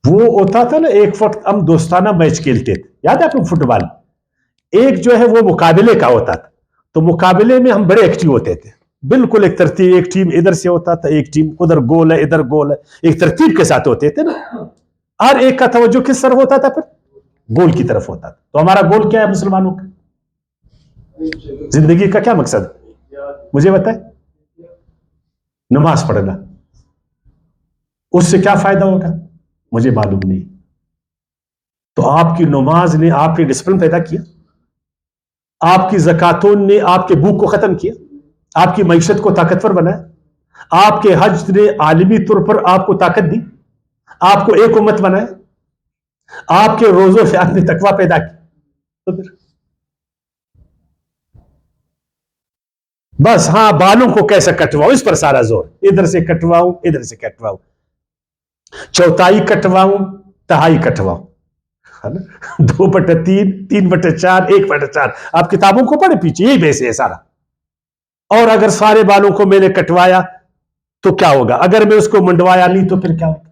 وہ ہوتا تھا نا ایک وقت ہم دوستانہ میچ کھیلتے تھے، یاد ہے آپ کو فٹ بال؟ ایک جو ہے وہ مقابلے کا ہوتا تھا، تو مقابلے میں ہم بڑے ایکٹیو ہوتے تھے، بالکل ایک ترتیب، ایک ٹیم ادھر سے ہوتا تھا، ایک ٹیم ادھر گول ہے، ادھر گول ہے، ایک ترتیب کے ساتھ ہوتے تھے نا. ہر ایک کا توجہ کس طرف ہوتا تھا؟ پھر گول کی طرف ہوتا تھا. تو ہمارا گول کیا ہے مسلمانوں کا؟ زندگی کا کیا مقصد ہے مجھے بتائیں؟ نماز پڑھنا. اس سے کیا فائدہ ہوگا مجھے معلوم نہیں. تو آپ کی نماز نے آپ کے ڈسپلن پیدا کیا، آپ کی زکاتوں نے آپ کے بھوک کو ختم کیا، آپ کی معیشت کو طاقتور بنایا، آپ کے حج نے عالمی طور پر آپ کو طاقت دی، آپ کو ایک امت بنایا، آپ کے روزوں سے آپ نے تقوی پیدا کی. تو پھر بس ہاں بالوں کو کیسے کٹواؤ، اس پر سارا زور، ادھر سے کٹواؤ، ادھر سے کٹواؤ، چوتھائی کٹواؤ، تہائی کٹواؤ، 2/3، 3/4، 1/4. آپ کتابوں کو پڑھے پیچھے یہی بیس ہے سارا. اور اگر سارے بالوں کو میں نے کٹوایا تو کیا ہوگا؟ اگر میں اس کو منڈوایا نہیں تو پھر کیا ہوگا؟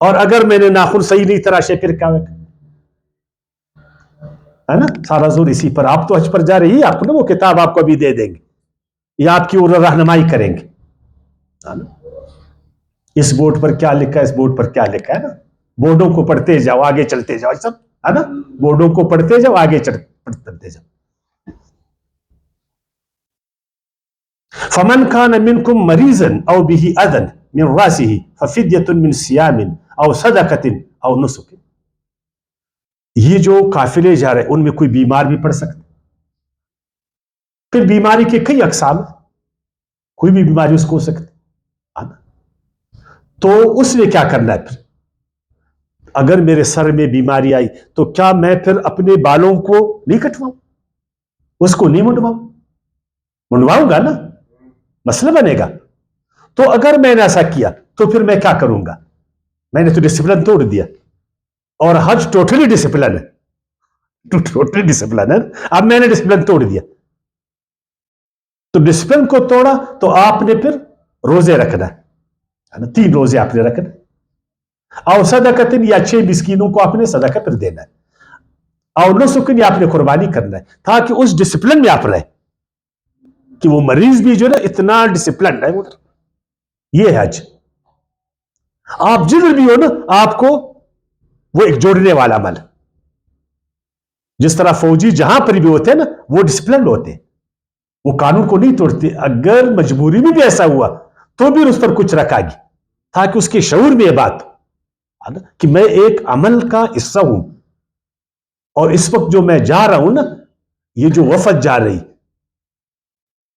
اور اگر میں نے ناخن صحیح نہیں تراشے پھر کیا ہوگا؟ ہے نا؟ سارا زور اسی پر. آپ تو حج پر جا رہی ہے، آپ کو نا وہ کتاب آپ کو بھی دے دیں گے، یا آپ کی رہنمائی کریں گے. اس بورڈ پر کیا لکھا ہے، اس بورڈ پر کیا لکھا ہے نا. بورڈوں کو پڑھتے جاؤ، آگے چلتے جاؤ، سب ہے نا. بورڈوں کو پڑھتے جاؤ، آگے چلتے جاؤ. فمن كان منكم مريضا او به اذى من راسه ففدية من صيام او صدقة او نسك. یہ جو قافلے جا رہے ان میں کوئی بیمار بھی پڑ سکتا. پھر بیماری کے کئی اقسام ہیں, کوئی بھی بیماری اس کو ہو سکتی. تو اس نے کیا کرنا ہے پھر؟ اگر میرے سر میں بیماری آئی تو کیا میں پھر اپنے بالوں کو نہیں کٹواؤں, اس کو نہیں منڈواؤں؟ منڈواؤں گا نا, مسئلہ بنے گا. تو اگر میں نے ایسا کیا تو پھر میں کیا کروں گا؟ میں نے تو ڈسپلن توڑ دیا, اور حج ٹوٹلی ڈسپلن ہے, ٹوٹلی ڈسپلن ہے. اب میں نے ڈسپلن توڑ دیا, تو ڈسپلن کو توڑا تو آپ نے پھر روزے رکھنا ہے, 3 روزے آپ نے رکھنا. اور صدقۃ یا 6 مسکینوں کو آپ نے صدقہ پھر دینا ہے. اور نسک یا آپ نے قربانی کرنا ہے, تاکہ اس ڈسپلن میں آپ رہے کہ وہ مریض بھی جو ہے نا اتنا ڈسپلن ہے. یہ ہے حج. آپ جدھر بھی ہو نا آپ کو وہ ایک جوڑنے والا عمل. جس طرح فوجی جہاں پر بھی ہوتے ہیں نا وہ ڈسپلن ہوتے ہیں, وہ قانون کو نہیں توڑتے. اگر مجبوری میں بھی ایسا ہوا تو بھی اس پر کچھ رکھا گی, تاکہ اس کے شعور میں یہ بات ہو کہ میں ایک عمل کا حصہ ہوں. اور اس وقت جو میں جا رہا ہوں نا, یہ جو وفد جا رہی,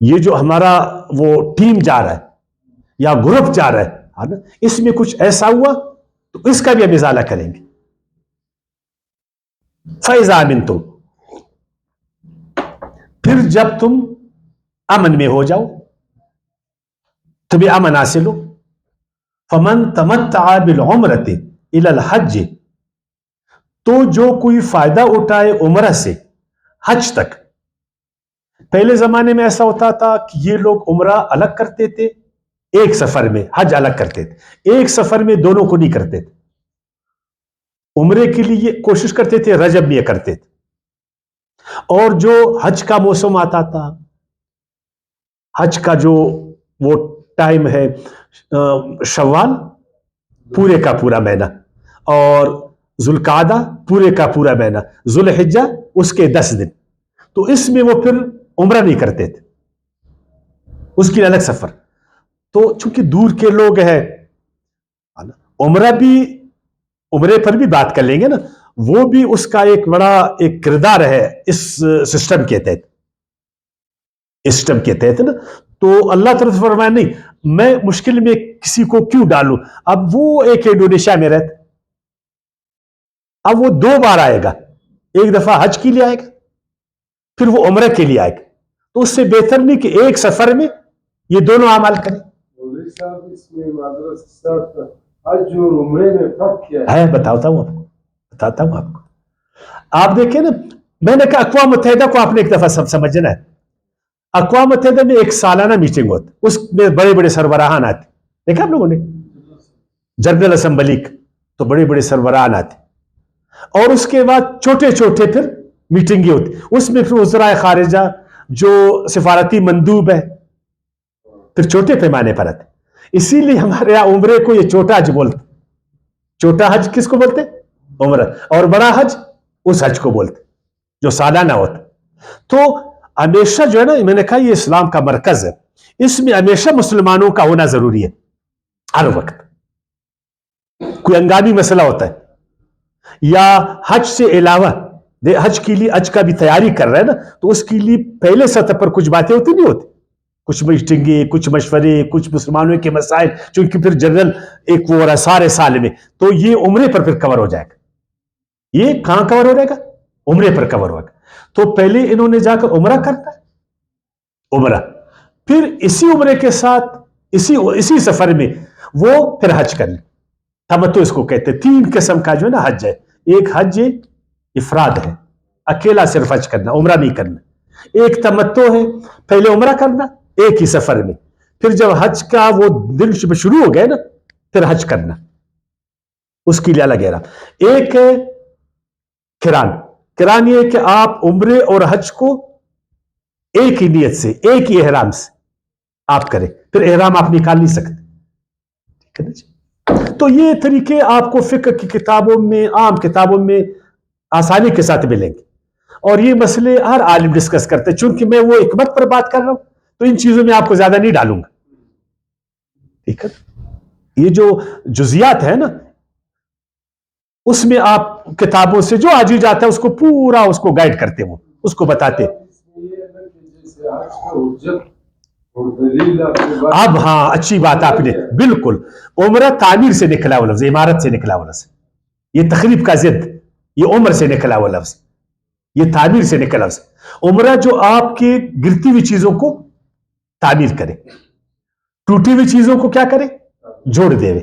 یہ جو ہمارا وہ ٹیم جا رہا ہے یا گروپ جا رہا ہے, اس میں کچھ ایسا ہوا تو اس کا بھی ہم ازالہ کریں گے. فَإِذَا أَمِنْتُمْ, پھر جب تم امن میں ہو جاؤ, تمہیں امن حاصل ہو. فَمَنْ تَمَتَّعَ بِالْعُمْرَةِ إِلَى الْحَجِّ, تو جو کوئی فائدہ اٹھائے عمرہ سے حج تک. پہلے زمانے میں ایسا ہوتا تھا کہ یہ لوگ عمرہ الگ کرتے تھے ایک سفر میں, حج الگ کرتے تھے. ایک سفر میں دونوں کو نہیں کرتے تھے. عمرے کے لیے کوشش کرتے تھے, رجب میں یہ کرتے تھے. اور جو حج کا موسم آتا تھا, حج کا جو وہ ٹائم ہے شوال پورے کا پورا مہینہ, اور ذوالقعدہ پورے کا پورا مہینہ, ذوالحجہ اس کے 10 دن, تو اس میں وہ پھر عمرہ نہیں کرتے تھے, اس کی الگ سفر. تو چونکہ دور کے لوگ ہیں, عمرہ بھی, عمرے پر بھی بات کر لیں گے نا, وہ بھی اس کا ایک بڑا ایک کردار ہے اس سسٹم کے تحت, سسٹم کے تحت نا. تو اللہ طرف سے فرمایا نہیں, میں مشکل میں کسی کو کیوں ڈالوں. اب وہ ایک انڈونیشیا میں رہتا, اب وہ 2 بار آئے گا, ایک دفعہ حج کے لیے آئے گا, پھر وہ عمرہ کے لیے آئے گا. تو اس سے بہتر نہیں کہ ایک سفر میں یہ دونوں اعمال کریں. حج اور عمرے میں فرق کیا ہے؟ بتاتا ہوں آپ کو. آپ دیکھیں نا, میں نے کہا اقوام متحدہ کو آپ نے ایک دفعہ سب سمجھنا ہے. اقوام متحدہ میں ایک سالانہ میٹنگ ہوتی, اس میں بڑے بڑے سربراہان آتے. دیکھا آپ لوگوں نے جنرل اسمبلی, تو بڑے بڑے سربراہان آتے. اور اس کے بعد چھوٹے چھوٹے پھر میٹنگیں ہوتی, اس میں پھر وزرائے خارجہ جو سفارتی مندوب ہے پھر چھوٹے پیمانے پر آتے. اسی لیے ہمارے یہاں عمرے کو یہ چھوٹا حج بولتے. چھوٹا حج کس کو بولتے؟ عمرہ. اور بڑا حج اس حج کو بولتے جو سالانہ ہوتا. تو ہمیشہ جو ہے نا, میں نے کہا یہ اسلام کا مرکز ہے, اس میں ہمیشہ مسلمانوں کا ہونا ضروری ہے. ہر وقت کوئی ہنگامی مسئلہ ہوتا ہے یا حج سے علاوہ حج کے لیے, حج کا بھی تیاری کر رہا ہے نا, تو اس کے لیے پہلے سطح پر کچھ باتیں ہوتی نہیں ہوتی, کچھ میٹنگیں, کچھ مشورے, کچھ مسلمانوں کے مسائل, چونکہ پھر جنرل ایک وہ رہا سارے سال میں, تو یہ عمرے پر پھر کور ہو جائے گا. یہ کہاں کور ہو جائے گا؟ عمرے پر کور ہوگا. تو پہلے انہوں نے جا کر عمرہ کرنا ہے, عمرہ, پھر اسی عمرے کے ساتھ اسی سفر میں وہ پھر حج کرنا. تمتع اس کو کہتے ہیں. 3 قسم کا جو ہے نا حج ہے. ایک حج افراد ہے, اکیلا صرف حج کرنا, عمرہ نہیں کرنا. ایک تمتع ہے, پہلے عمرہ کرنا ایک ہی سفر میں, پھر جب حج کا وہ دن شروع ہو گئے نا پھر حج کرنا, اس کے لیے الگ احرام. ایک ہے قران. قران یہ ہے کہ آپ عمرے اور حج کو ایک ہی نیت سے, ایک ہی احرام سے آپ کریں, پھر احرام آپ نکال نہیں سکتے. ٹھیک ہے نا جی. تو یہ طریقے آپ کو فقہ کی کتابوں میں, عام کتابوں میں آسانی کے ساتھ ملیں گے, اور یہ مسئلے ہر عالم ڈسکس کرتے ہیں. چونکہ میں وہ حکمت پر بات کر رہا ہوں تو ان چیزوں میں آپ کو زیادہ نہیں ڈالوں گا. ٹھیک ہے, یہ جو جزیات ہے نا, اس میں آپ کتابوں سے جو آج ہی جاتا ہے اس کو پورا اس کو گائیڈ کرتے, وہ اس کو بتاتے. اب ہاں اچھی بات آپ نے, بالکل عمرہ تعمیر سے نکلا وہ لفظ, عمارت سے نکلا وہ لفظ. یہ تخریب کا ضد, یہ عمر سے نکلا وہ لفظ, یہ تعمیر سے نکلا لفظ. عمرہ جو آپ کے گرتی ہوئی چیزوں کو تعمیر کرے, ٹوٹی ہوئی چیزوں کو کیا کرے, جوڑ دے.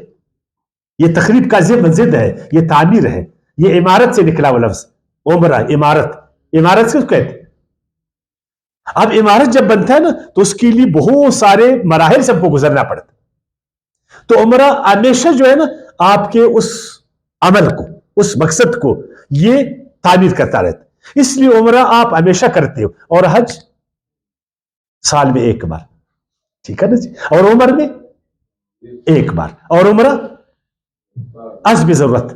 یہ تخریب کا ضد ہے, یہ تعمیر ہے, یہ عمارت سے نکلا وہ لفظ. عمرہ عمارت, عمارت سے کہتے. اب عمارت جب بنتا ہے نا تو اس کے لیے بہت سارے مراحل سب کو گزرنا پڑتا. تو عمرہ ہمیشہ جو ہے نا آپ کے اس عمل کو, اس مقصد کو یہ تعمیر کرتا رہتا. اس لیے عمرہ آپ ہمیشہ کرتے ہو, اور حج سال میں ایک بار. ٹھیک ہے نا جی, اور عمر میں ایک بار, اور عمرہ عزم ضرورت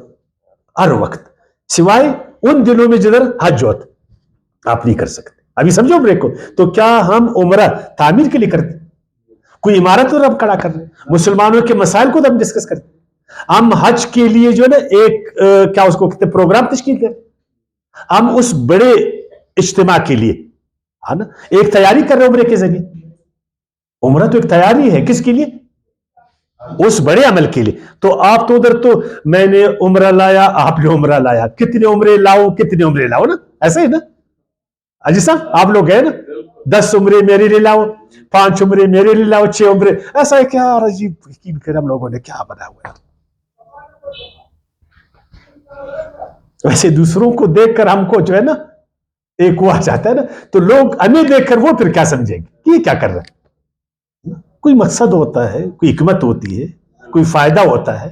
ہر وقت, سوائے ان دنوں میں جدھر حج ہوتا آپ نہیں کر سکتے. ابھی سمجھو عمرے کو, تو کیا ہم عمرہ تعمیر کے لیے کرتے, کوئی عمارت تو ہم کھڑا کر رہے, مسلمانوں کے مسائل کو تو ہم ڈسکس کرتے. ہم حج کے لیے جو ہے نا ایک کیا اس کو کہتے ہیں پروگرام تشکیل کریں, ہم اس بڑے اجتماع کے لیے ہے نا ایک تیاری کر رہے عمرے کے ذریعے. عمرہ تو ایک تیاری ہے, کس کے لیے, اس بڑے عمل کے لیے. تو آپ تو ادھر تو میں نے عمرہ لایا, آپ نے عمرہ لایا, کتنے عمرے لاؤ کتنے عمرے لاؤ نا, ایسا ہی نا اجی صاحب, آپ لوگ گئے نا 10 عمرے میرے لیے لاؤ, 5 عمرے میرے لیے لاؤ, 6 عمرے, ایسا ہے کیا عجیب یقین کر ہم لوگوں نے کیا بنا ہوا ہے. ویسے دوسروں کو دیکھ کر ہم کو جو ہے نا ایک ہوا چاہتا ہے نا, تو لوگ ہمیں دیکھ کر وہ پھر کیا سمجھیں گے کہ یہ کیا کر رہے ہیں. کوئی مقصد ہوتا ہے, کوئی حکمت ہوتی ہے, کوئی فائدہ ہوتا ہے,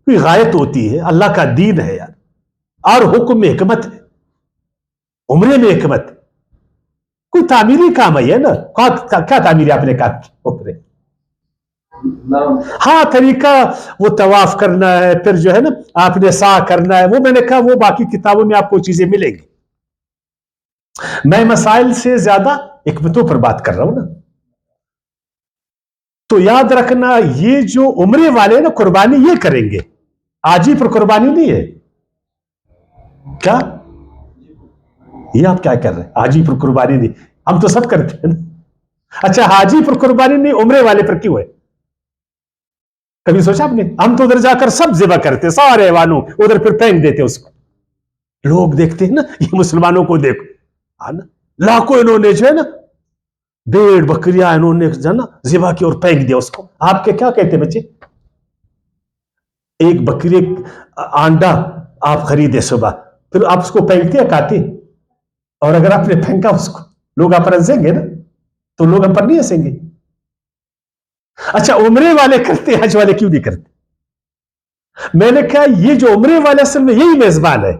کوئی غایت ہوتی ہے. اللہ کا دین ہے یار, اور حکم میں حکمت ہے, عمرے میں حکمت. کوئی تعمیری کام ہے نا, کیا تعمیری آپ نے کہا عمرے, ہاں طریقہ وہ طواف کرنا ہے, پھر جو ہے نا آپ نے سعی کرنا ہے, وہ میں نے کہا وہ باقی کتابوں میں آپ کو چیزیں ملیں گی. میں مسائل سے زیادہ حکمتوں پر بات کر رہا ہوں نا. تو یاد رکھنا یہ جو عمرے والے نا قربانی یہ کریں گے, حاجی پر قربانی نہیں ہے. کیا یہ آپ کیا کر رہے ہیں, حاجی پر قربانی نہیں, ہم تو سب کرتے ہیں نا. اچھا حاجی پر قربانی نہیں, عمرے والے پر کیوں ہے, کبھی سوچا آپ نے؟ ہم تو ادھر جا کر سب ذبح کرتے, سارے حیوانوں ادھر پھر پھینک دیتے اس کو. لوگ دیکھتے ہیں نا یہ مسلمانوں کو دیکھو, لاکھوں انہوں نے جو ہے نا بھیڑ بکریاں انہوں نے جو ہے نا ذبح کی اور پھینک دیا اس کو. آپ کے کیا کہتے بچے, ایک بکری آنڈا آپ خریدے صبح, پھر آپ اس کو پھینکتے یا کھاتے, اور اگر آپ نے پھینکا اس کو لوگ آپ پر ہنسیں گے نا, تو لوگ ہم پر نہیں ہنسیں گے. اچھا عمرے والے کرتے, حج والے کیوں نہیں کرتے؟ میں نے کہا یہ جو عمرے والے اصل میں یہی میزبان ہے,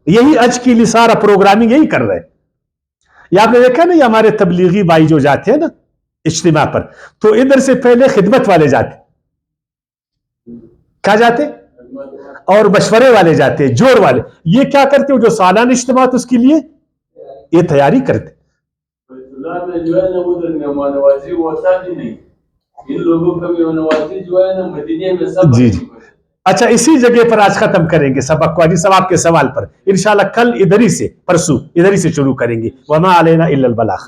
یہی حج کے لیے سارا پروگرامنگ یہی کر رہے ہیں. یہ آپ نے دیکھا نا, یہ ہمارے تبلیغی بھائی جو جاتے ہیں نا اجتماع پر, تو ادھر سے پہلے خدمت والے جاتے, کہاں جاتے, اور مشورے والے جاتے, جوڑ والے. یہ کیا کرتے ہو جو سالانہ اجتماع اس کے لیے یہ تیاری کرتے. جو ہے نا ادھر مہمان نوازی ہوتا بھی نہیں, ان لوگوں کا مہمان نوازی جو ہے نا مدینے میں سب. جی جی, اچھا اسی جگہ پر آج ختم کریں گے سبق کو. سب آپ کے سوال پر انشاءاللہ کل ادھر ہی سے, پرسوں ادھر ہی سے شروع کریں گے. وما علینا الا البلاغ.